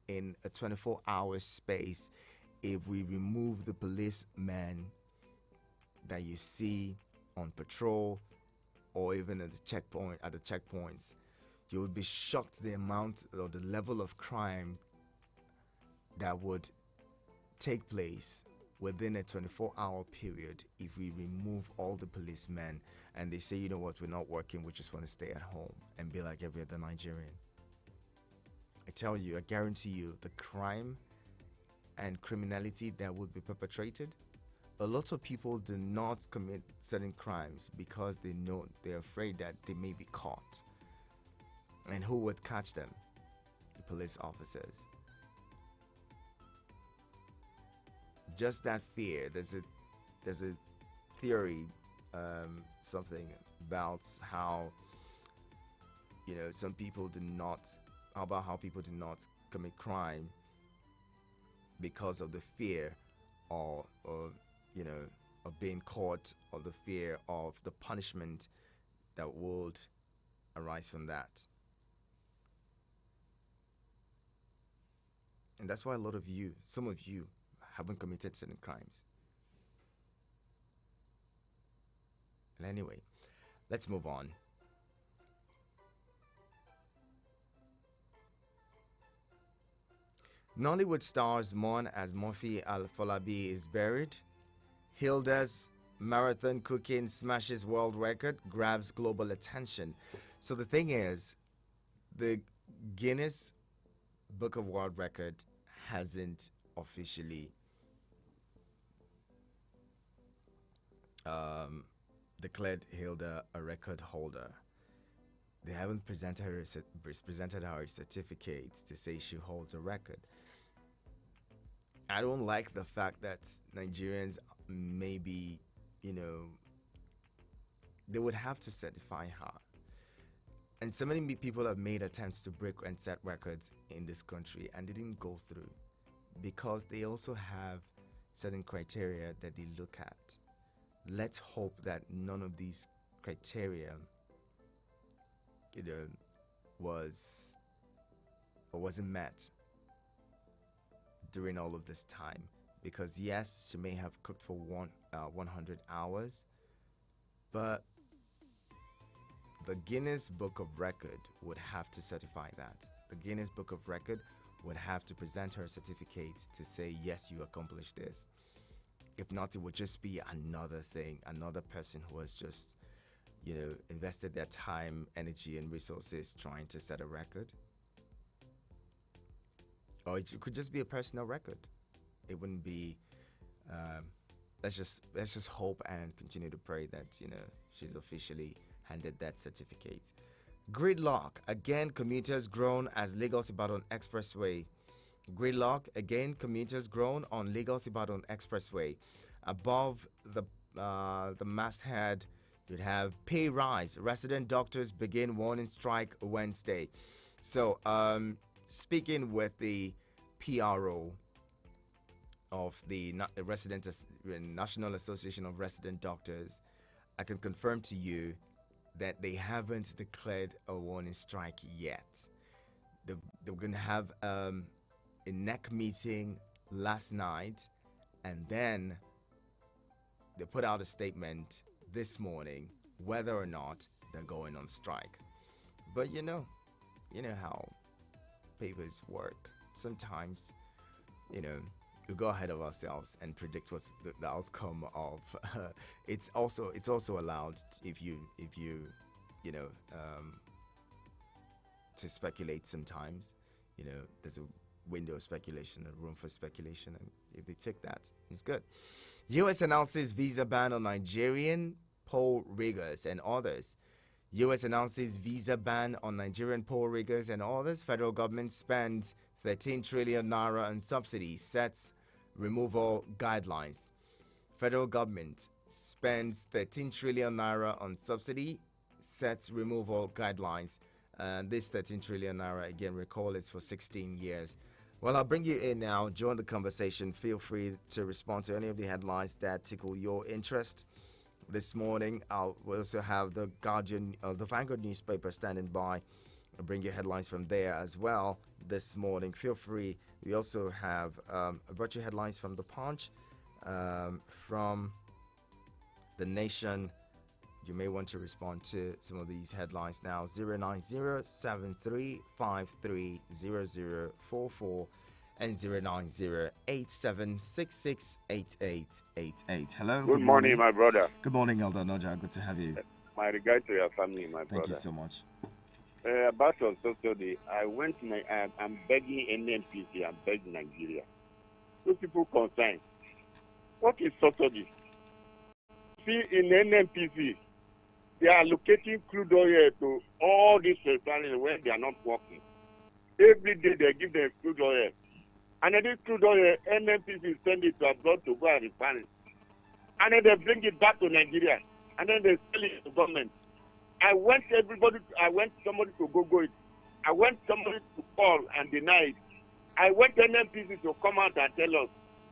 in a 24-hour space if we remove the policemen that you see on patrol or even at the checkpoints. You would be shocked the amount or the level of crime that would take place within a 24-hour period if we remove all the policemen and they say, you know what, we're not working, we just want to stay at home and be like every other Nigerian. I tell you, I guarantee you, the crime and criminality that would be perpetrated, a lot of people do not commit certain crimes because they're afraid that they may be caught. And who would catch them? The police officers. Just that fear. There's a theory, something about how some people do not. How people do not commit crime because of the fear, or of being caught, or the fear of the punishment that would arise from that. And that's why some of you, haven't committed certain crimes. And anyway, let's move on. Nollywood stars mourn as Murphy Al-Falabi is buried. Hilda's marathon cooking smashes world record, grabs global attention. So the thing is, the Guinness Book of World Record hasn't officially declared Hilda a record holder. They haven't presented her a certificate to say she holds a record. I don't like the fact that Nigerians maybe, they would have to certify her. And so many people have made attempts to break and set records in this country and they didn't go through because they also have certain criteria that they look at. Let's hope that none of these criteria, wasn't met during all of this time. Because yes, she may have cooked for 100 hours, but the Guinness Book of Record would have to certify that. The Guinness Book of Record would have to present her certificate to say, yes, you accomplished this. If not, it would just be another thing, another person who has just, invested their time, energy, and resources trying to set a record. Or it could just be a personal record. It wouldn't be. Let's just hope and continue to pray that she's officially handed that certificate. Gridlock again. Commuters groan as Lagos Ibadan Expressway. Gridlock again. Commuters groan on Lagos Ibadan Expressway. Above the masthead, you'd have pay rise. Resident doctors begin warning strike Wednesday. So, speaking with the PRO of the National Association of Resident Doctors, I can confirm to you that they haven't declared a warning strike yet. They're going to have a NEC meeting last night, and then they put out a statement this morning whether or not they're going on strike. But you know how papers work. Sometimes, we go ahead of ourselves and predict what's the outcome of. It's also allowed if you to speculate. Sometimes, there's a window of speculation, a room for speculation, and if they take that, it's good. U.S. announces visa ban on Nigerian poll riggers and others. U.S. announces visa ban on Nigerian poll riggers and others. Federal government spends 13 trillion naira on subsidies, sets removal guidelines. Federal government spends 13 trillion naira on subsidy, sets removal guidelines. This 13 trillion naira, again, recall, is for 16 years. Well, I'll bring you in now. Join the conversation. Feel free to respond to any of the headlines that tickle your interest. This morning, we'll also have the Guardian, the Vanguard newspaper standing by. I'll bring you headlines from there as well. this morning. Feel free. We also have I brought you headlines from The Punch, from The Nation. You may want to respond to some of these headlines now. 090-7353-0044 and 090-8766-8888. Hello. Good morning, my brother. Good morning, Elder Noja. Good to have you. My regard to your family, my Thank brother. you so much. About your subsidy, I'm begging NNPC, I'm begging Nigeria. Those people concerned. What is subsidy? See, in NNPC, they are allocating crude oil to all these refineries when they are not working. Every day they give them crude oil. And then this crude oil, NNPC send it to abroad to go and refine it. And then they bring it back to Nigeria. And then they sell it to government. I want somebody to go it. I want somebody to call and deny it. I want NNPC to come out and tell us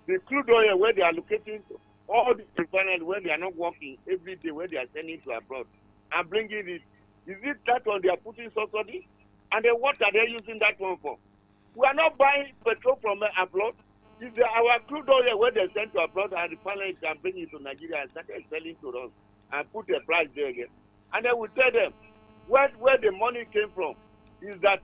the crude oil where they are allocating all the refineries when they are not working every day, where they are sending to abroad and bringing it. Is it that one they are putting subsidy? And then what are they using that one for? We are not buying petrol from abroad. It's our crude oil where they send to abroad and refine it and bring it to Nigeria and start selling to us and put a price there again. And then we tell them where the money came from is that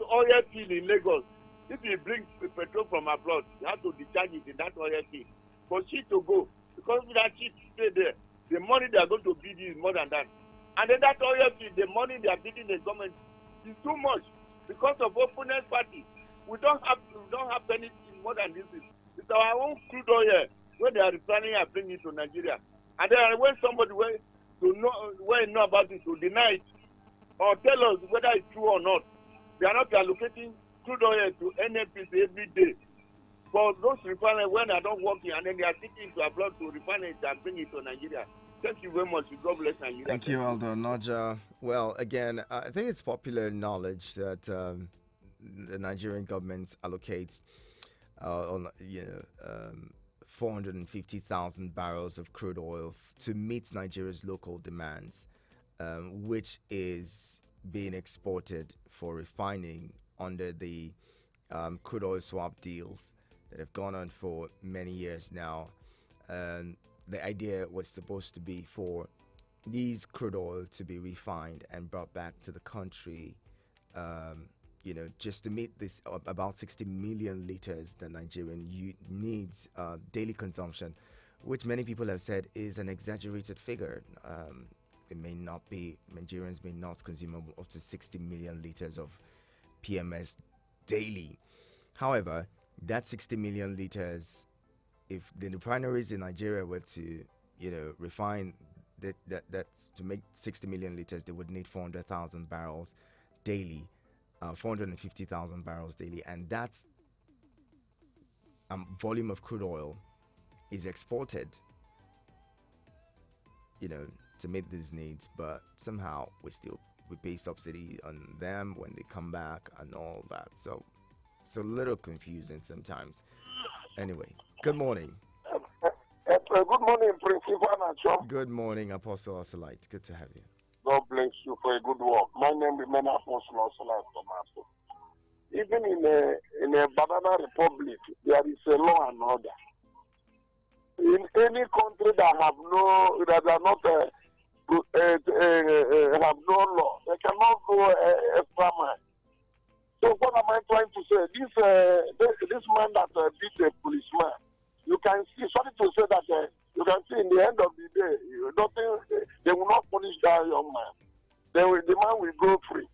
oil field in Lagos. If you bring petrol from abroad, you have to discharge it in that oil field for shit to go. Because if that shit stay there, the money they are going to bid is more than that. And then that oil field, the money they are bidding the government is too much because of opponent party. We don't have anything more than this. It's our own crude oil when they are refining and bringing it to Nigeria. And then when somebody know about it to deny it or tell us whether it's true or not, they are not allocating crude oil to NNPC every day. For those refineries when they are not working and then they are taking to abroad to refine it and bring it to Nigeria. Thank you very much. God bless Nigeria. Thank you, Aldo Noja. Well, again, I think it's popular knowledge that the Nigerian government allocates 450,000 barrels of crude oil to meet Nigeria's local demands, which is being exported for refining under the crude oil swap deals that have gone on for many years now. The idea was supposed to be for these crude oil to be refined and brought back to the country, just to meet this about 60 million liters that Nigerian needs daily consumption, which many people have said is an exaggerated figure. It may not be, Nigerians may not consume up to 60 million liters of PMS daily. However, that 60 million liters, if the refineries in Nigeria were to, refine that to make 60 million liters, they would need 400,000 barrels daily, 450,000 barrels daily, and that's volume of crude oil is exported, to meet these needs. But somehow we pay subsidy on them when they come back and all that. So it's a little confusing sometimes. Anyway, good morning. Good morning, Prince Ivanacho. Good morning, Apostle Osalite. Good to have you. God bless you for a good work. My name is Apostle Osalite Tomato. Even in a banana republic, there is a law and order. In any country that are not have no law, they cannot go extra mile. So what am I trying to say? This man that beat a policeman, you can see, sorry to say that, you can see in the end of the day, they will not punish that young man. The man will go free.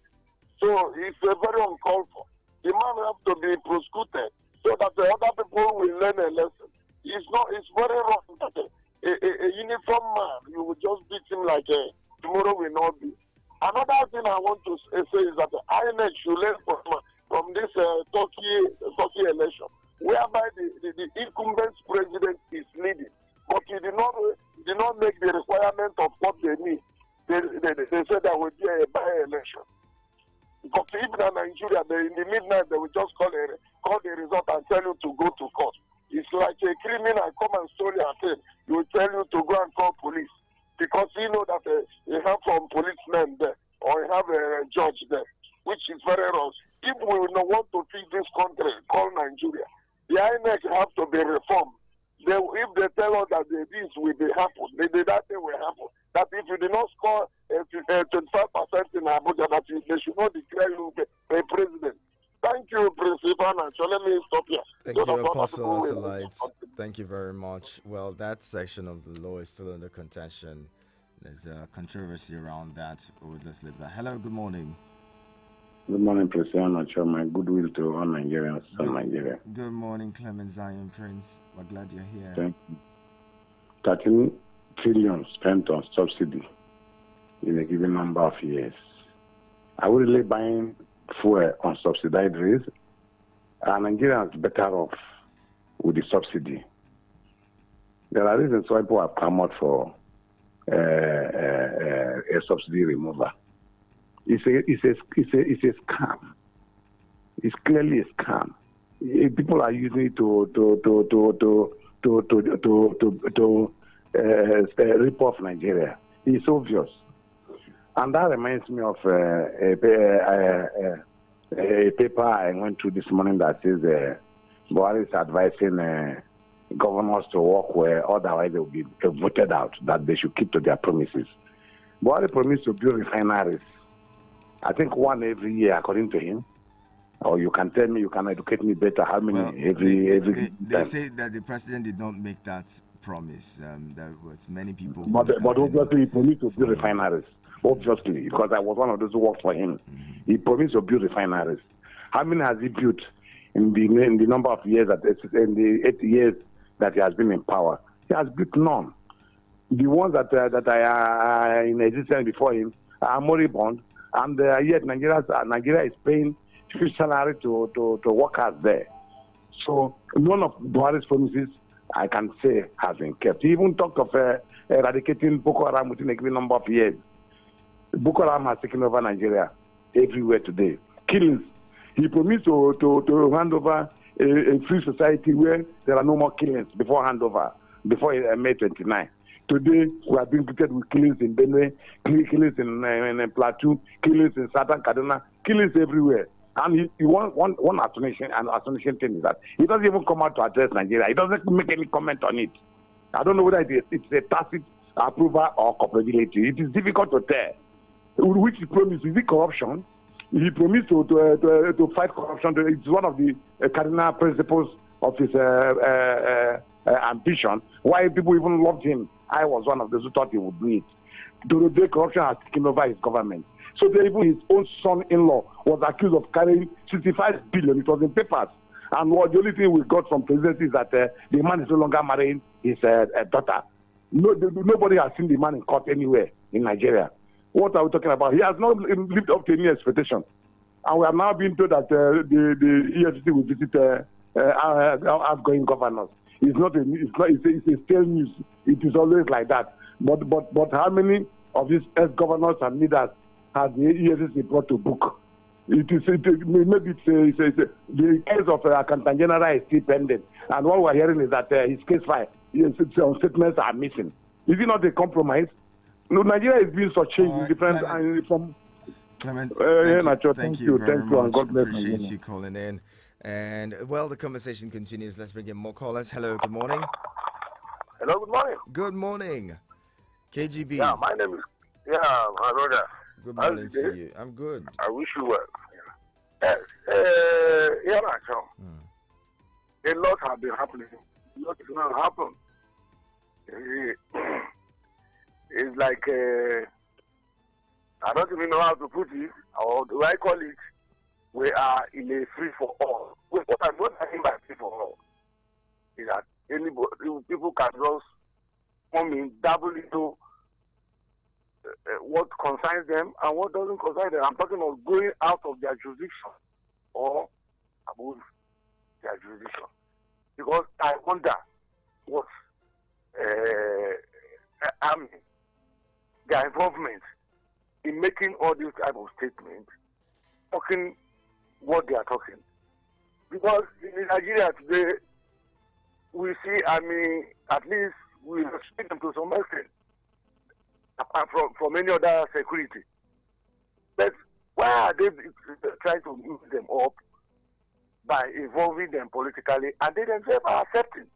So it's very uncalled for. The man has to be prosecuted so that the other people will learn a lesson. It's very wrong that a uniform man, you will just beat him like tomorrow will not be. Another thing I want to say is that the INEC should learn from this Turkey election, whereby the incumbent president is leading, but he did not make the requirement of what they need. They said there would be a by-election. Because even in Nigeria, in the midnight, they will just call the result and tell you to go to court. It's like a criminal come and steal your thing. He will tell you to go and call police. Because you know that you have some policemen there, or you have a judge there, which is very wrong. If we will country called Nigeria. The INEC have to be reformed. If they tell us that this will be happen, that thing will happen. That if you do not score 25% in Abuja, that they should not declare you a president. Thank you, Principal. So let me stop here. Thank you, Apostle Osalite. Thank you very much. Well, that section of the law is still under contention. There's a controversy around that. We'll just leave that. Hello, good morning. Good morning, President. My goodwill to all Nigerians and Nigeria. Good morning, Clement Zion Prince. We're glad you're here. Thank you. 13 trillion spent on subsidy in a given number of years. Are we really buying fuel on subsidized rates? Are Nigerians better off with the subsidy? There are reasons why people have come out for a subsidy removal. It's a scam. It's clearly a scam. People are using it to rip off Nigeria. It's obvious, and that reminds me of a paper I went through this morning that says Buhari is advising governors to work where otherwise they will be voted out. That they should keep to their promises. Buhari promised to build refineries. I think one every year, according to him. Or you can tell me, you can educate me better. How many every? They say that the president did not make that promise. There was many people. But obviously, he promised to build refineries. Obviously, because I was one of those who worked for him. Mm-hmm. He promised to build refineries. How many has he built in the number of years in the 8 years that he has been in power? He has built none. The ones that are in existence before him are moribund. And yet Nigeria is paying huge salary to workers there. So none of Buhari's promises, I can say, has been kept. He even talked of eradicating Boko Haram within a given number of years. Boko Haram has taken over Nigeria everywhere today. Killings. He promised to hand over a free society where there are no more killings before handover, before May 29. Today, we are being greeted with killings in Benue, killings in Plateau, killings in Southern Kaduna, killings everywhere. And he one astonishing thing is that he doesn't even come out to address Nigeria. He doesn't make any comment on it. I don't know whether it's a tacit approval or culpability. It is difficult to tell. Which he promised, is it corruption? He promised to fight corruption. It's one of the cardinal principles of his ambition. Why people even loved him. I was one of those who thought he would do it. Today, corruption has taken over his government. So even his own son-in-law was accused of carrying 65 billion. It was in papers. And the only thing we got from presidency is that the man is no longer marrying his daughter. Nobody has seen the man in court anywhere in Nigeria. What are we talking about? He has not lived up to any expectation. And we are now being told that the EFCC will visit outgoing governors. It's a stale news. It is always like that. But how many of these ex-governors and leaders has the EFCC brought to book? Maybe the case of Accountant General is still pending. And what we're hearing is that his case file, statements are missing. Is it not a compromise? No, Nigeria is being such different from. Clement, thank you very much. And God bless Appreciate you calling in. And well, the conversation continues. Let's bring in more callers. Hello, good morning. Hello, good morning. Good morning. KGB. Yeah, my name is. Yeah, my brother. Good morning to you. I'm good. I wish you well. Yes. Here I come. A lot has been happening. A lot is going to happen. It's like, I don't even know how to put it, or do I call it, we are in a free-for-all. What I mean by free-for-all is that people can just come in, double into what concerns them and what doesn't concern them. I'm talking of going out of their jurisdiction or above their jurisdiction. Because I wonder what their involvement in making all these type of statements, talking what they are talking. Because in Nigeria today, we see, at least we respect them to some extent, apart from any other security. But why are they trying to move them up by involving them politically, and they themselves are accepting,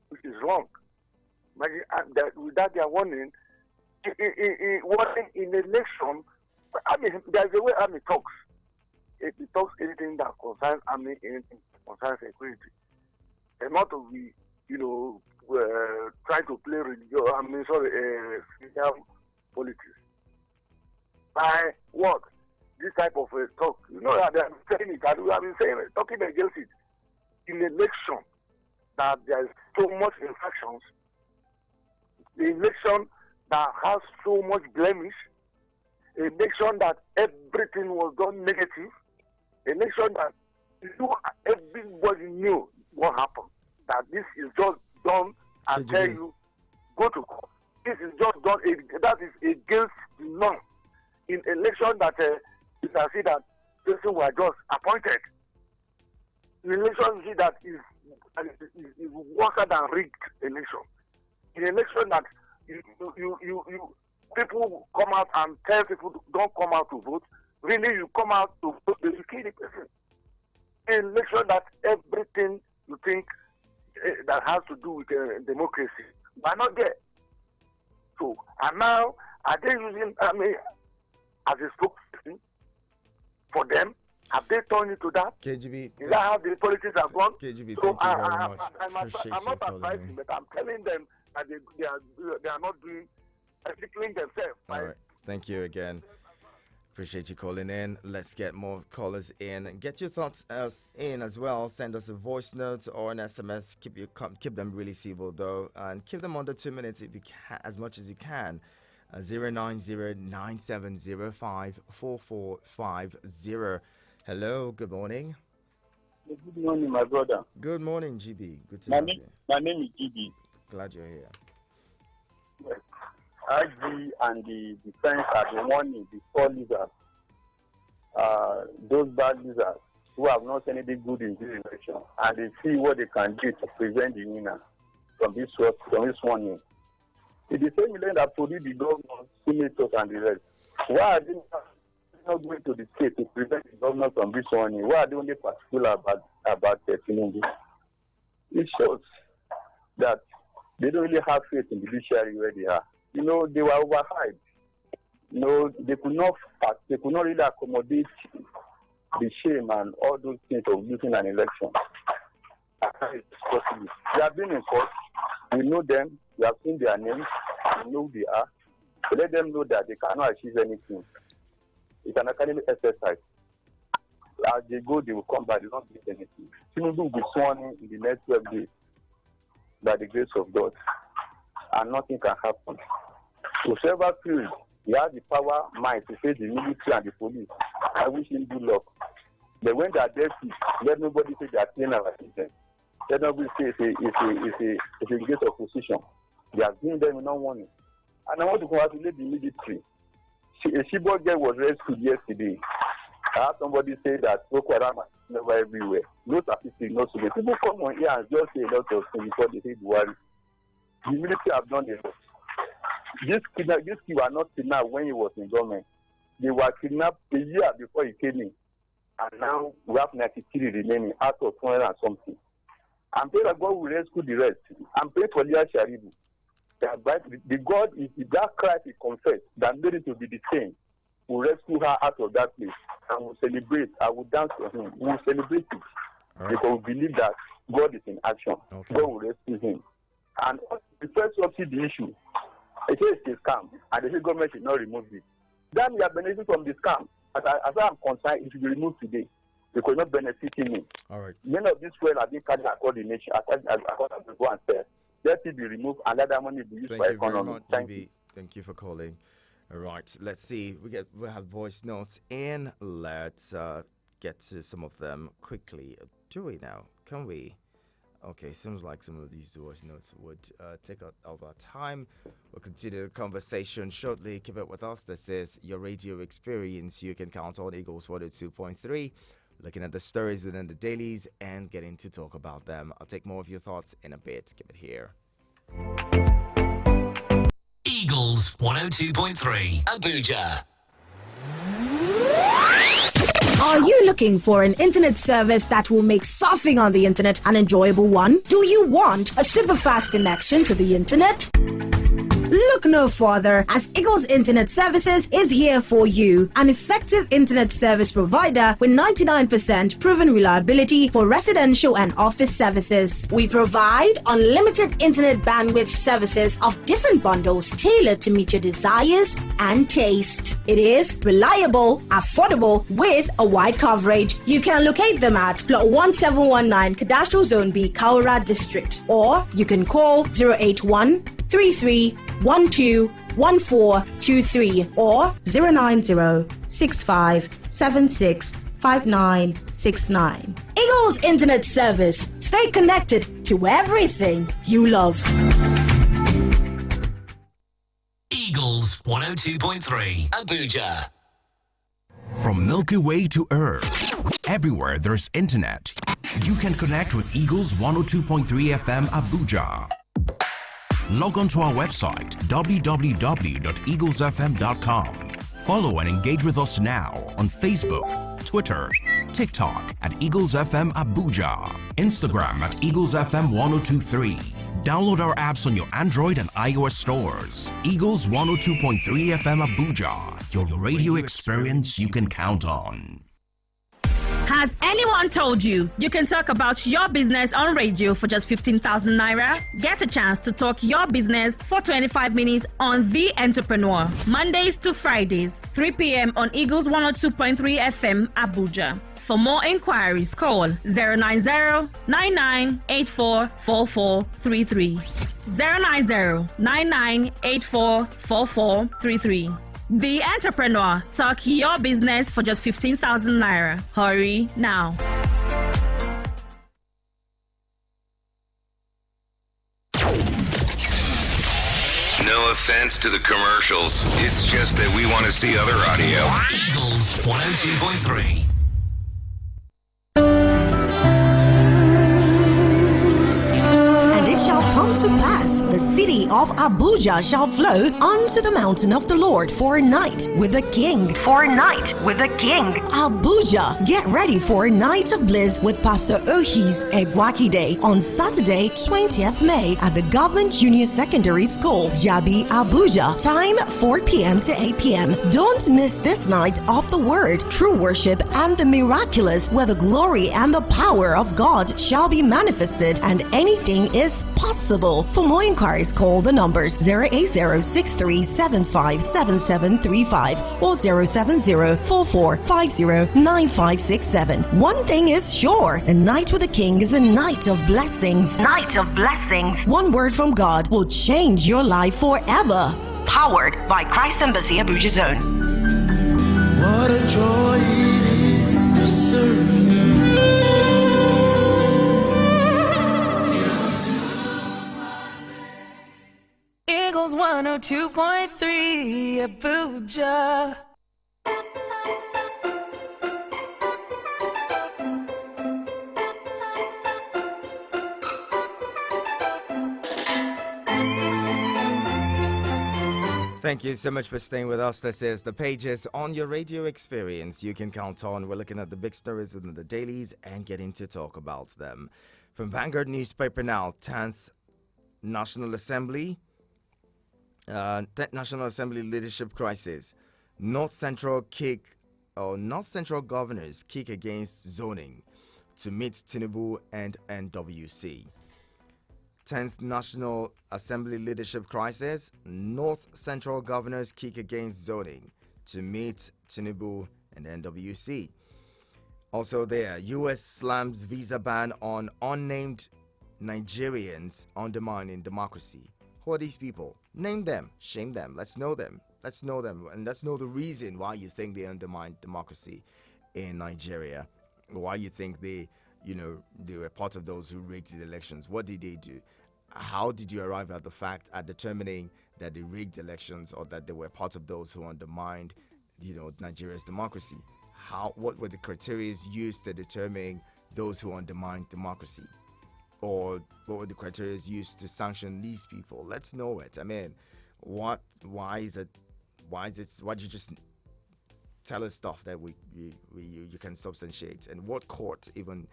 which is wrong. With that, they are warning. Warning in election. I mean, there's a way army talks. It talks anything that concerns army, anything that concerns security, and not to be, trying to play religion. Politics. By what? This type of talk. You know that they are saying it. We have been saying it, talking against it. In election, that there is so much infractions. The election that has so much blemish. Election that everything was done negative. Election that everybody knew what happened. That this is just done and tell you, go to court. This is just done. That is against the norm. In election that you can see that person were just appointed. In election you see that is worse than rigged election. In election that you people come out and tell people don't come out to vote. Really, you come out to vote, you kill the person. In election that everything you think that has to do with democracy, we're not there. So, and now, are they using army as a spokesperson for them? Have they turned into that? KGB. Is that how the politics have gone? KGB, so thank you very much. I'm not advising, but I'm telling them that they are not doing disciplining themselves. All right. Thank you again. Appreciate you calling in. Let's get more callers in. Get your thoughts in as well. Send us a voice note or an SMS. Keep them really civil though, and keep them under 2 minutes if you can, as much as you can. 09097054450. Hello. Good morning. Good morning, my brother. Good morning, GB. Good to have you. My name is GB. Glad you're here. Yes. IG and the defense are the warning the poor lizards, those bad lizards who have not seen anything good in this election, and they see what they can do to prevent the winner from this warning. It is the same that police the governors, senators, and the rest. Why are they not going to the state to prevent the governor from this warning? Why are they only particular about Tinubu? It shows that they don't really have faith in the judiciary where they are. They were overhyped. They could not really accommodate the shame and all those things of losing an election. It's possible. They have been in court. We know them. We have seen their names. We know who they are. So let them know that they cannot achieve anything. It's an academic exercise. As they go, they will come back. They don't get anything. Tinubu will be sworn in the next 12 days by the grace of God, and nothing can happen. Whoever feels he has the power, mind to face the military and the police, I wish him good luck. But when they are dirty, let nobody say they are clean our system. Let nobody say it's a case of position. They are giving them no warning. And I want to congratulate the military. A Chibok girl was rescued yesterday. I had somebody say that Boko Haram is never everywhere. No statistics, no solution. People come on here and just say a lot of things before they say Buhari. The military have done it. This kid were not kidnapped when he was in government. They were kidnapped a year before he came in. And now we have 93 remaining out of 200 and something. I'm praying that God will rescue the rest. I'm praying for Leah Sharibu. The God, if that Christ is confessed, that made it to be the same, will rescue her out of that place. And we'll celebrate. I will dance for him. We will celebrate it. Right. Because we believe that God is in action. Okay. God will rescue him. And the first subsidy issue, they say it's a scam, and the government should not remove it. Then we are benefiting from the scam. As I'm concerned, it should be removed today because not benefiting me. All right. Many of these fuel are being carried according to nature, according to go and sell. Let it be removed and let that money be used for economy. Thank you. Thank you for calling. All right. Let's see. We have voice notes in. Let's get to some of them quickly. Do we now? Can we? Okay, seems like some of these voice notes would take out of our time. We'll continue the conversation shortly. Keep it with us. This is your radio experience. You can count on Eagles 102.3, looking at the stories within the dailies and getting to talk about them. I'll take more of your thoughts in a bit. Keep it here. Eagles 102.3, Abuja. Are you looking for an internet service that will make surfing on the internet an enjoyable one? Do you want a super fast connection to the internet? Look no further, as Eagles Internet Services is here for you, an effective internet service provider with 99% proven reliability for residential and office services. We provide unlimited internet bandwidth services of different bundles tailored to meet your desires and taste. It is reliable, affordable, with a wide coverage. You can locate them at Plot 1719 Cadastral Zone B, Kaura District, or you can call 081 33121423 or 09065765969. Eagles Internet Service. Stay connected to everything you love. Eagles 102.3 Abuja. From Milky Way to Earth, everywhere there's internet, you can connect with Eagles 102.3 FM Abuja. Log on to our website www.eaglesfm.com. Follow and engage with us now on Facebook, Twitter, TikTok at Eagles FM Abuja, Instagram at Eagles FM 1023. Download our apps on your Android and iOS stores. Eagles 102.3 FM Abuja, your radio experience you can count on. Has anyone told you you can talk about your business on radio for just 15,000 naira? Get a chance to talk your business for 25 minutes on The Entrepreneur, Mondays to Fridays, 3 p.m. on Eagles 102.3 FM Abuja. For more inquiries, call 090-9984-4433. 090-9984-4433. The Entrepreneur. Talk your business for just 15,000 naira. Hurry now. No offense to the commercials. It's just that we want to see other audio. Eagles 102.3. It shall come to pass, the city of Abuja shall flow unto the mountain of the Lord for a night with the King. For a night with the King. Abuja, get ready for a night of bliss with Pastor Ohis Egwakide on Saturday, 20th May at the Government Junior Secondary School, Jabi, Abuja. Time 4 p.m. to 8 p.m. Don't miss this night of the Word, true worship, and the miraculous, where the glory and the power of God shall be manifested, and anything is possible. For more inquiries, call the numbers 08063757735 or 07044509567. One thing is sure, a night with the King is a night of blessings. Night of blessings. One word from God will change your life forever. Powered by Christ Embassy Abuja Zone. What a joy it is to serve you. Eagles 102.3 Abuja. Thank you so much for staying with us. This is The Pages on your radio experience you can count on. We're looking at the big stories within the dailies and getting to talk about them. From Vanguard newspaper now, 10th National Assembly leadership crisis. North Central governors kick against zoning to meet Tinubu and NWC. 10th National Assembly leadership crisis. North Central governors kick against zoning to meet Tinubu and NWC. Also there, U.S. slams visa ban on unnamed Nigerians undermining democracy. Who are these people? Name them, shame them, let's know them. Let's know them, and let's know the reason why you think they undermine democracy in Nigeria. Why you think they were part of those who rigged the elections. What did they do? How did you arrive at the fact at determining that they rigged elections or that they were part of those who undermined, Nigeria's democracy? What were the criteria used to determine those who undermined democracy? Or what were the criteria used to sanction these people? Let's know it. I mean, why did you just tell us stuff that you can substantiate, and what court even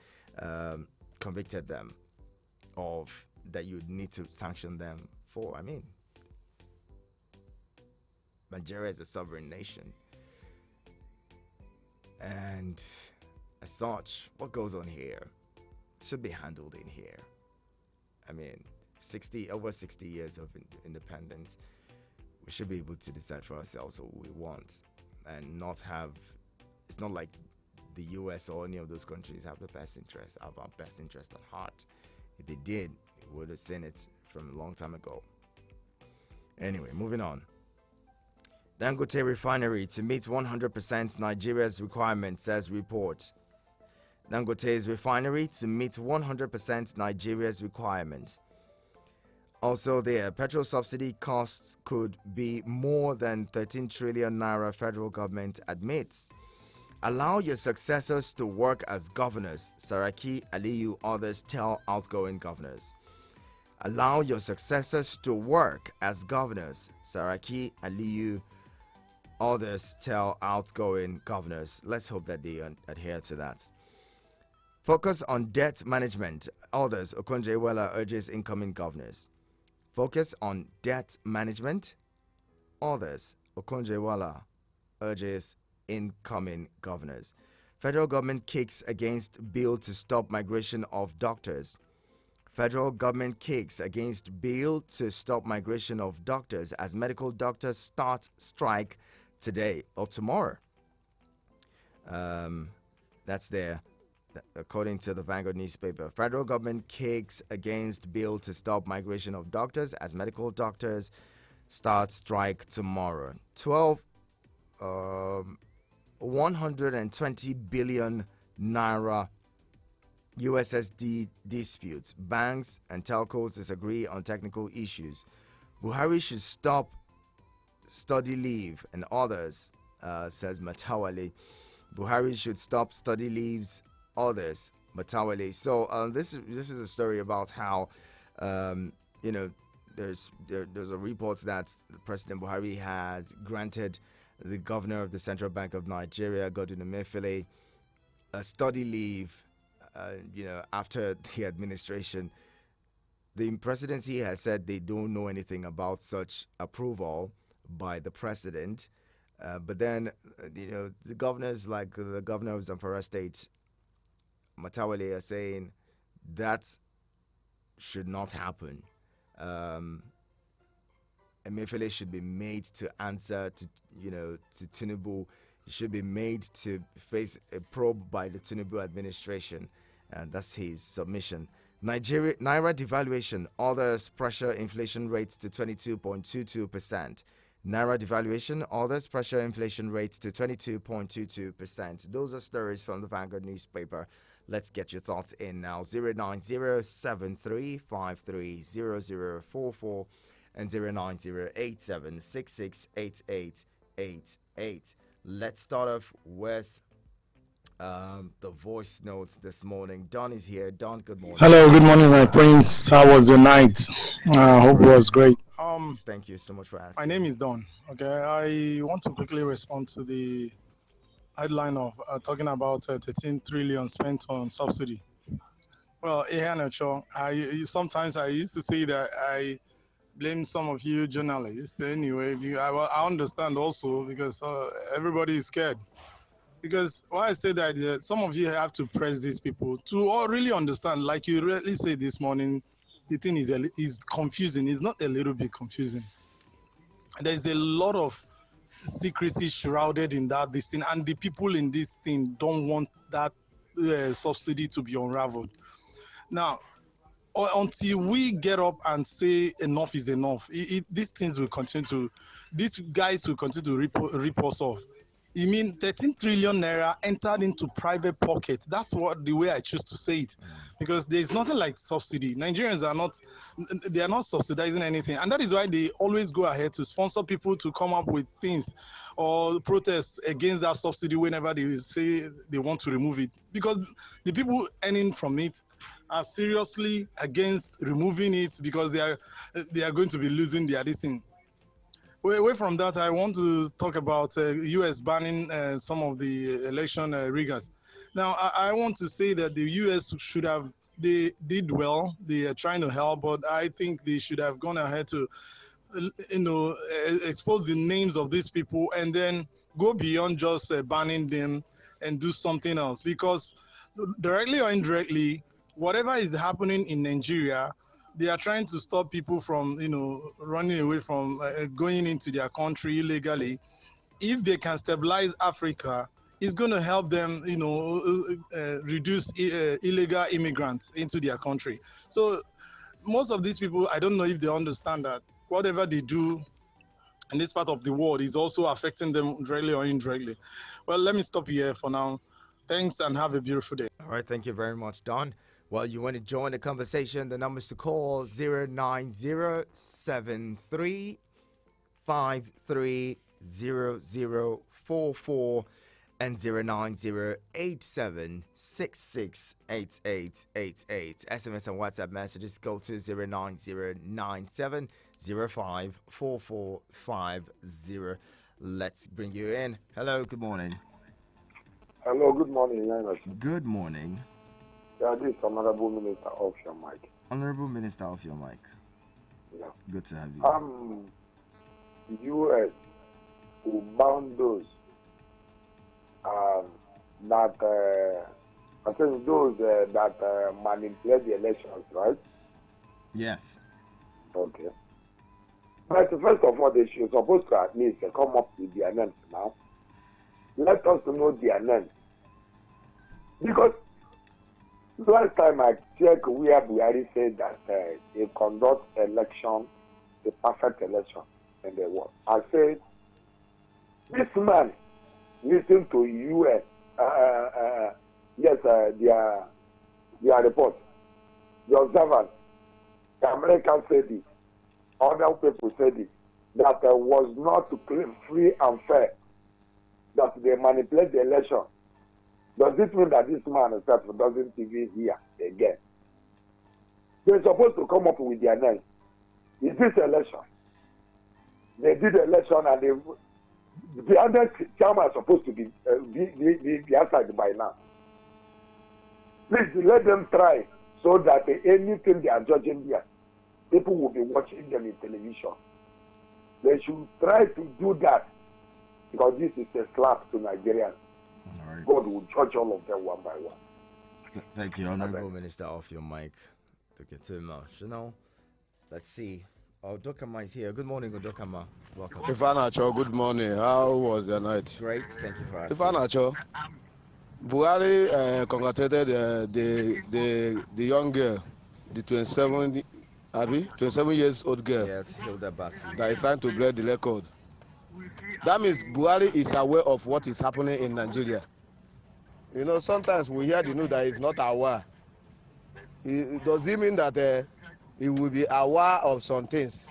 convicted them of that you need to sanction them for. I mean, Nigeria is a sovereign nation, and as such, what goes on here should be handled in here. I mean, over 60 years of independence, we should be able to decide for ourselves what we want, and not have. It's not like the U.S. or any of those countries have our best interest at heart. If they did, we would have seen it from a long time ago. Anyway, moving on. Dangote refinery to meet 100% Nigeria's requirements, says report. Dangote's refinery to meet 100% Nigeria's requirements. Also, the petrol subsidy costs could be more than 13 trillion naira, federal government admits. Allow your successors to work as governors, Saraki, Aliyu, others tell outgoing governors. Allow your successors to work as governors, Saraki, Aliyu, others tell outgoing governors. Let's hope that they adhere to that. Focus on debt management, others, Okonjo-Iweala urges incoming governors. Focus on debt management, others, Okonjo-Iweala urges incoming governors. Federal government kicks against bill to stop migration of doctors. Federal government kicks against bill to stop migration of doctors as medical doctors start strike today or tomorrow. That's there, according to the Vanguard newspaper. Federal government kicks against bill to stop migration of doctors as medical doctors start strike tomorrow. 120 billion naira USSD disputes. Banks and telcos disagree on technical issues. Buhari should stop study leave and others, says Matawale. Buhari should stop study leaves, others, Matawale. So this is a story about how there's a report that President Buhari has granted the governor of the Central Bank of Nigeria, Godwin Emefiele, a study leave. After the administration, the presidency has said they don't know anything about such approval by the president. But then, the governors, like the governor of Zamfara State, Matawale, are saying that should not happen. Emefiele should be made to answer to Tinubu. He should be made to face a probe by the Tinubu administration. And that's his submission. Naira devaluation, others pressure inflation rates to 22.22%. Naira devaluation, others pressure inflation rates to 22.22%. Those are stories from the Vanguard newspaper. Let's get your thoughts in now. 09073530044 and 09087668888. Let's start off with the voice notes this morning. Don is here. Don, good morning. Hello, good morning, my prince. How was your night? I hope it was great. Thank you so much for asking. My name is Don. Okay, I want to quickly respond to the headline of talking about 13 trillion spent on subsidy. Well, sometimes I used to say that I blame some of you journalists. Anyway, I understand also because everybody is scared. Because why I say that some of you have to press these people to all really understand, like you really said this morning, the thing is confusing. It's not a little bit confusing. There's a lot of secrecy shrouded in this thing, and the people in this thing don't want that subsidy to be unraveled. Now, until we get up and say enough is enough, these guys will continue to rip us off. You mean 13 trillion naira entered into private pockets? That's the way I choose to say it, because there's nothing like subsidy. Nigerians are not subsidizing anything, and that is why they always go ahead to sponsor people to come up with things or protests against that subsidy whenever they say they want to remove it, because the people earning from it are seriously against removing it because they are going to be losing their thing. Away from that, I want to talk about U.S. banning some of the election riggers. Now, I want to say that the U.S. should have, they did well. They are trying to help, but I think they should have gone ahead to, expose the names of these people and then go beyond just banning them and do something else. Because directly or indirectly, whatever is happening in Nigeria, they are trying to stop people from, running away from going into their country illegally. If they can stabilize Africa, it's going to help them, reduce illegal immigrants into their country. So most of these people, I don't know if they understand that whatever they do in this part of the world is also affecting them directly or indirectly. Well, let me stop here for now. Thanks and have a beautiful day. All right, thank you very much, Don. Well, you want to join the conversation, the numbers to call 09073530044 and 09087668888. SMS and WhatsApp messages go to 09097054450. Let's bring you in. Hello, good morning. Hello, good morning, Linus. Good morning. Yeah, this is Honorable Minister of your mic. Honorable Minister of your mic. Yeah. Good to have you. The U.S. who bound those that I think those that manipulate the elections, right? Yes. Okay. But first of all, they should supposed to at least come up with their names now. Let us know their names. Because last time I checked, Buhari said that they conduct election, the perfect election in the world. I said, this man listen to U.S. Their report. The observers, the Americans said it, other people said it, that was not free and fair, that they manipulate the election. Does it mean that this man himself doesn't even hear again? They're supposed to come up with their name. Is this election? They did the election and the other chairman is supposed to be outside by now. Please let them try so that anything they are judging here, people will be watching them in television. They should try to do that because this is a slap to Nigerians. Right. God will judge all of them one by one. Thank you, Honorable Minister, off your mic. To get too emotional. Let's see. Oh, Dokama is here. Good morning, Dokama. Welcome. Ifanacho, good morning. How was your night? Great, thank you for asking. Ifanacho, Buhari congratulated the young girl, the 27 years old girl. Yes, Hilda Bassi. That is trying to break the record. That means Buhari is aware of what is happening in Nigeria. Sometimes we hear the news that he's not aware. Does it mean that he will be aware of some things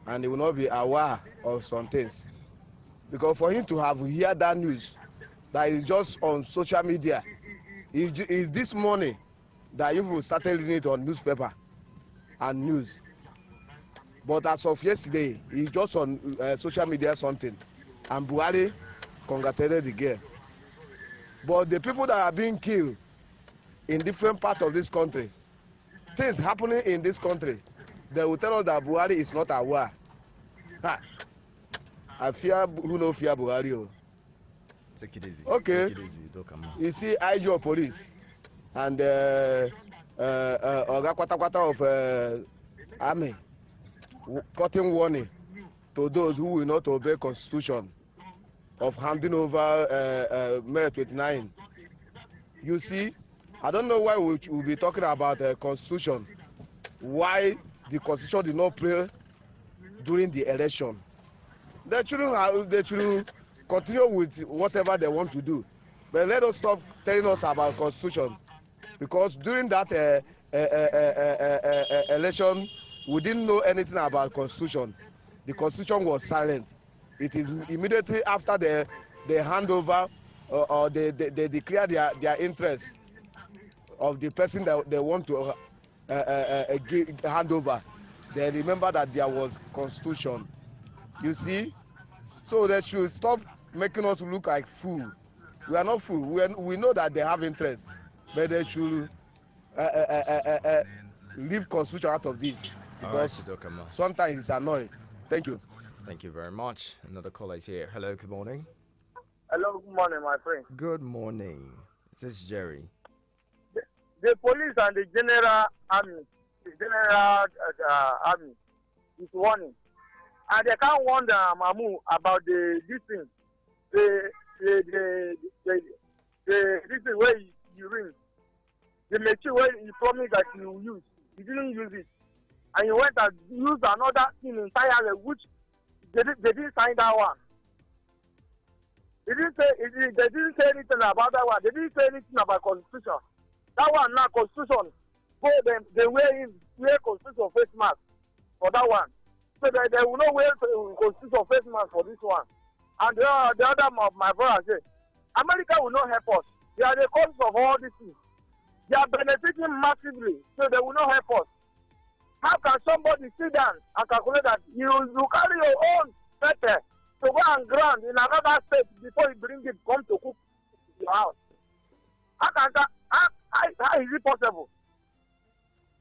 and he will not be aware of some things? Because for him to have heard that news that is just on social media, is this morning that you started reading it on newspaper and news. But as of yesterday, it's just on social media something. And Buhari congratulated the girl. But the people that are being killed in different parts of this country, things happening in this country, they will tell us that Buhari is not aware. I fear who no fear Buhari. Take it easy. Okay. Take it easy. Don't come on. You see, IG of police and Oga Kwata of army cutting warning to those who will not obey constitution of handing over May 29. You see, I don't know why we will be talking about constitution. Why the constitution did not play during the election? They should continue with whatever they want to do, but let us stop telling us about constitution, because during that election we didn't know anything about constitution. The constitution was silent. It is immediately after they hand over or they declare their interest of the person that they want to hand over. They remember that there was constitution. You see? So they should stop making us look like fool. We are not fool. We know that they have interest, but they should leave constitution out of this because sometimes it's annoying. Thank you. Thank you very much. Another caller is here. Hello, good morning. Hello, good morning, my friend. Good morning. This is Jerry. The police and the general army, is warning. And they can't warn Mamu about this thing. The this is where you ring. The machine where you promised that you will use. You didn't use it. And you went and used another thing entirely, which they didn't sign that one. They didn't say anything about that one. They didn't say anything about constitution. That one now constitution. So they wear constitution face mask for that one. So they will not wear constitution face mask for this one. And the other of my brother said, America will not help us. They are the cause of all these things. They are benefiting massively, so they will not help us. How can somebody sit down and calculate that you carry your own pepper to go and ground in another state before you bring it come to cook in your house? How is it possible?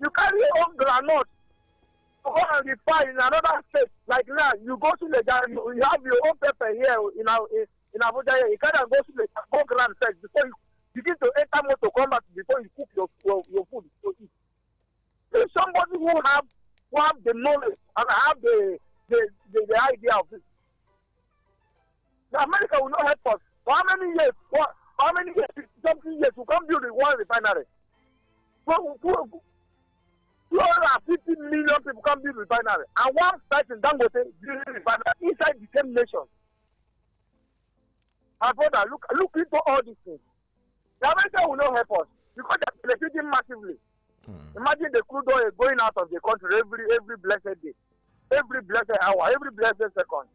You carry your own groundnut to go and refine in another state. Like now, you go to the you have your own pepper here in Abuja. You can't go to the ground first before you begin to enter motor combat before you cook your food to eat. There's somebody who have the knowledge and have the idea of this. The America will not help us. For how many years? How many years? Something years to come build one refinery. 250 million people come build refinery, and one site in Dangote building refinery inside the same nation. My brother, look into all these things. The America will not help us because they're benefiting massively. Imagine the crude oil going out of the country every blessed day, every blessed hour, every blessed second.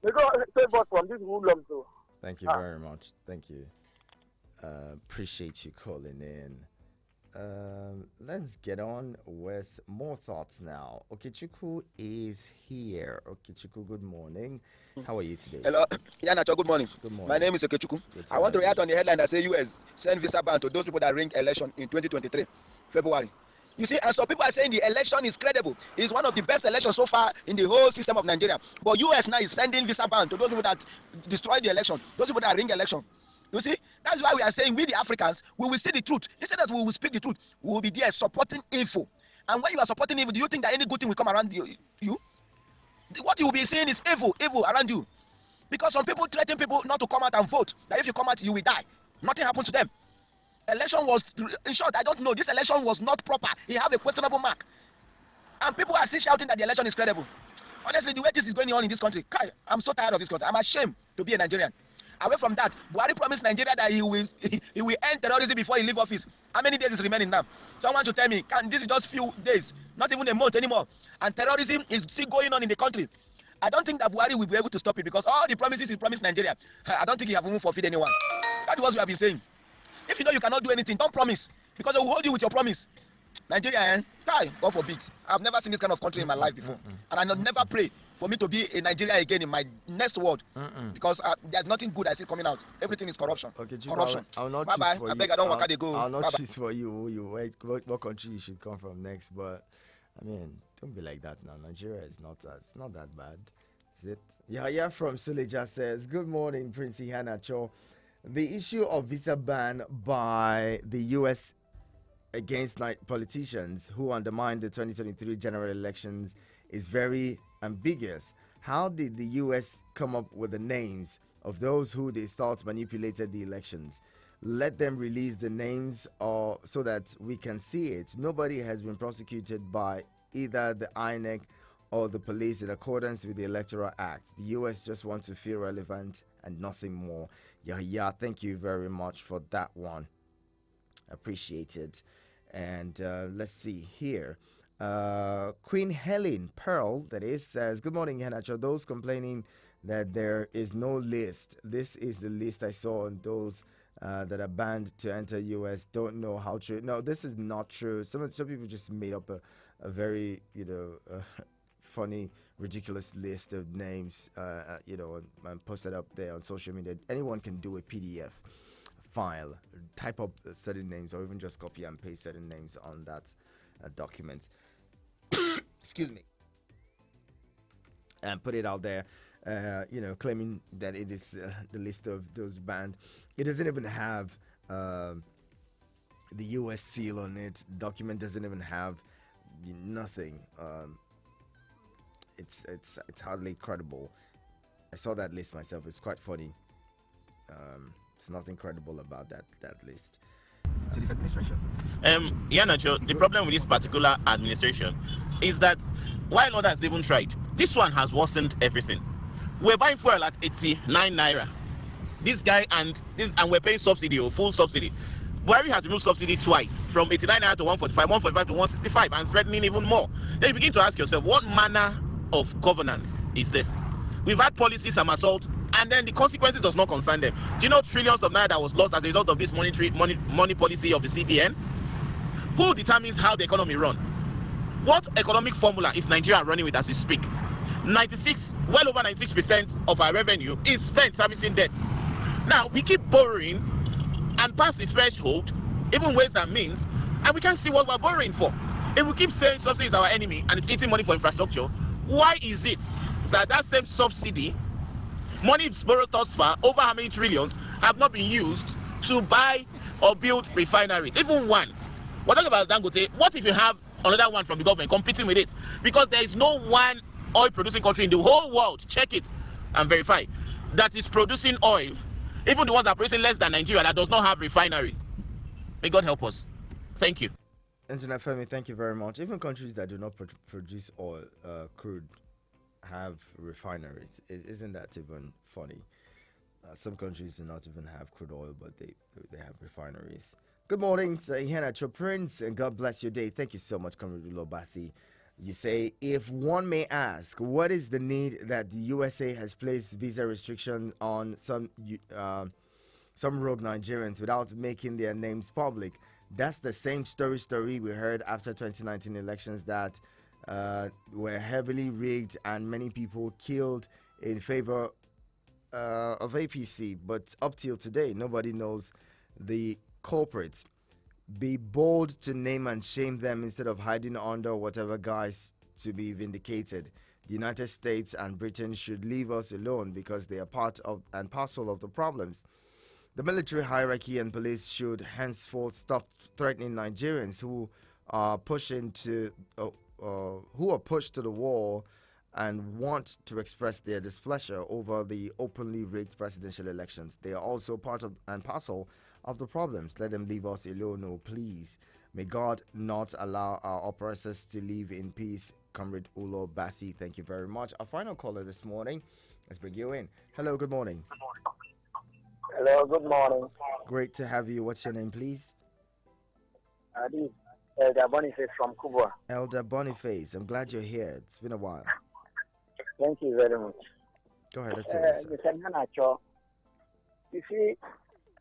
May God save us from this hoodlum too. Thank you very much. Thank you. Appreciate you calling in. Let's get on with more thoughts now. Okechukwu is here. Okechukwu, good morning. How are you today? Hello, Yanacho, good morning. Good morning. My name is Okechukwu. I want to react on the headline that says US send visa ban to those people that ring election in 2023, February. You see, and some people are saying the election is credible. It's one of the best elections so far in the whole system of Nigeria. But US now is sending visa ban to those people that destroy the election, those people that ring election. You see, that's why we are saying we the Africans, we will see the truth. Instead that we will speak the truth, we will be there supporting evil. And when you are supporting evil, do you think that any good thing will come around you? What you will be saying is evil around you. Because some people threaten people not to come out and vote. That if you come out, you will die. Nothing happened to them. Election was, in short, I don't know. This election was not proper. It have a questionable mark. And people are still shouting that the election is credible. Honestly, the way this is going on in this country, I'm so tired of this country. I'm ashamed to be a Nigerian. Away from that, Buhari promised Nigeria that he will end terrorism before he leave office. How many days is remaining now? Someone should tell me, this is just few days, not even a month anymore. And terrorism is still going on in the country. I don't think that Buhari will be able to stop it because all the promises he promised Nigeria, I don't think he have even forfeit anyone. That's what we have been saying. If you know you cannot do anything, don't promise because they will hold you with your promise. Nigeria, God forbid. I've never seen this kind of country in my life before. And I never pray for me to be a Nigeria again in my next world because there's nothing good I see coming out. Everything is corruption. Okay, corruption. I'll not bye-bye. choose for I beg, you. I don't want to go. I'll not bye-bye. choose for you. What country you should come from next. But I mean, don't be like that now. Nigeria is not that bad, is it? Yahya from Suleja says, "Good morning, Prince Ihanacho. The issue of visa ban by the U.S. against politicians who undermined the 2023 general elections is very ambiguous. How did the U.S. come up with the names of those who they thought manipulated the elections? Let them release the names so that we can see it. Nobody has been prosecuted by either the INEC or the police in accordance with the Electoral Act. The U.S. just wants to feel relevant and nothing more." Yeah, thank you very much for that one. Appreciate it. And let's see here. Queen Helen Pearl, that is, says, "Good morning, Hanacho. Those complaining that there is no list. This is the list I saw on those that are banned to enter U.S. Don't know how true. No, this is not true. Some people just made up a very, funny, ridiculous list of names, and posted up there on social media. Anyone can do a PDF file, type up certain names, or even just copy and paste certain names on that document. Excuse me. And put it out there, claiming that it is the list of those banned. It doesn't even have the US seal on it. The document doesn't even have nothing. It's hardly credible. I saw that list myself. It's quite funny. There's nothing credible about that list. To this administration. Nacho, the problem with this particular administration is that while others even tried, this one has worsened everything. We're buying fuel at 89 naira. This guy and we're paying subsidy or full subsidy. Buhari has removed subsidy twice, from 89 naira to 145, 145 to 165, and threatening even more. Then you begin to ask yourself, what manner of governance is this? We've had policy somersault, and then the consequences does not concern them. Do you know trillions of naira that was lost as a result of this money policy of the CBN? Who determines how the economy run? What economic formula is Nigeria running with as we speak? Well over 96% of our revenue is spent servicing debt. Now, we keep borrowing and pass the threshold, even ways and means, and we can't see what we're borrowing for. If we keep saying subsidy is our enemy and it's eating money for infrastructure, why is it that same subsidy, money borrowed thus far, over how many trillions, have not been used to buy or build refineries? Even one. We're talking about Dangote. What if you have another one from the government competing with it? Because there is no one oil-producing country in the whole world, check it and verify, that is producing oil, even the ones that are producing less than Nigeria, that does not have refinery. May God help us. Thank you. Engineer Femi, thank you very much. Even countries that do not produce oil, crude, have refineries. Isn't that even funny? Some countries do not even have crude oil, but they have refineries. Good morning, Ihena Prince, and God bless your day. Thank you so much, Comrade Lobasi. You say, if one may ask, what is the need that the USA has placed visa restriction on some rogue Nigerians without making their names public? That's the same story we heard after 2019 elections that were heavily rigged and many people killed in favor of APC. But up till today, nobody knows the culprits. Be bold to name and shame them instead of hiding under whatever guise to be vindicated. The United States and Britain should leave us alone because they are part of and parcel of the problems. The military hierarchy and police should henceforth stop threatening Nigerians who are pushed to the wall and want to express their displeasure over the openly rigged presidential elections. They are also part of and parcel of the problems. Let them leave us alone, oh please. May God not allow our oppressors to live in peace. Comrade Ulo Bassi, thank you very much. Our final caller this morning, let's bring you in. Hello, good morning. Hello, good morning. Great to have you. What's your name, please? This is Elder Boniface from Kubwa. Elder Boniface, I'm glad you're here. It's been a while. Thank you very much. Go ahead, let's hear it, Mr. Nanacho, you see,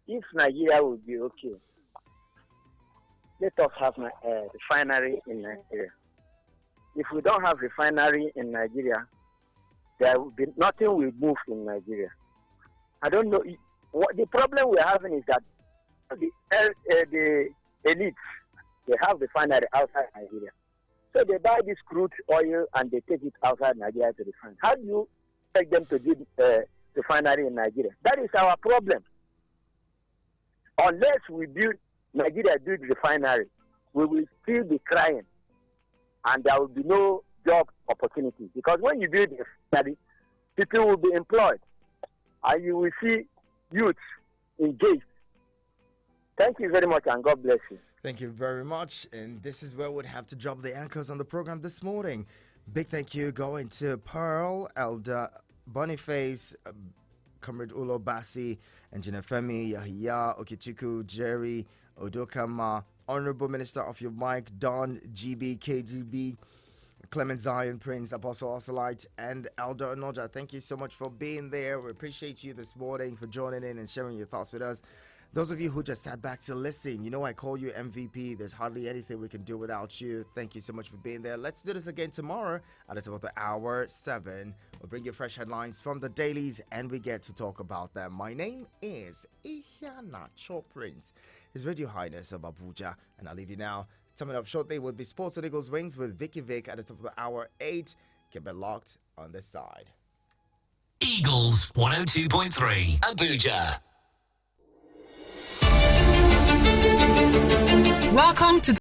if Nigeria will be okay, let us have a refinery in Nigeria. If we don't have refinery in Nigeria, there will be nothing will move in Nigeria. I don't know. What the problem we're having is that the elites, they have refinery outside Nigeria. So they buy this crude oil and they take it outside Nigeria to refine. How do you expect them to do refinery in Nigeria? That is our problem. Unless Nigeria build refinery, we will still be crying and there will be no job opportunities. Because when you build a refinery, people will be employed and you will see youth engaged. Thank you very much and God bless you. Thank you very much. And this is where we'd have to drop the anchors on the program this morning. Big thank you going to Pearl, Elder Boniface, Comrade Ulo Bassi, Engineer Femi, Yahya, Okichiku, Jerry, Odokama, Honorable Minister of your mic, Don, GB, KGB, Clement Zion, Prince, Apostle Osalite, and Elder Onoja. Thank you so much for being there. We appreciate you this morning for joining in and sharing your thoughts with us. Those of you who just sat back to listen, you know I call you MVP. There's hardly anything we can do without you. Thank you so much for being there. Let's do this again tomorrow at the top of the hour, 7. We'll bring you fresh headlines from the dailies and we get to talk about them. My name is Iheanacho Prince, His Radio Highness of Abuja, and I'll leave you now. Coming up shortly will be Sports on Eagles Wings with Vicky Vic at the top of the hour, 8. Keep it locked on this side. Eagles 102.3 Abuja. Welcome to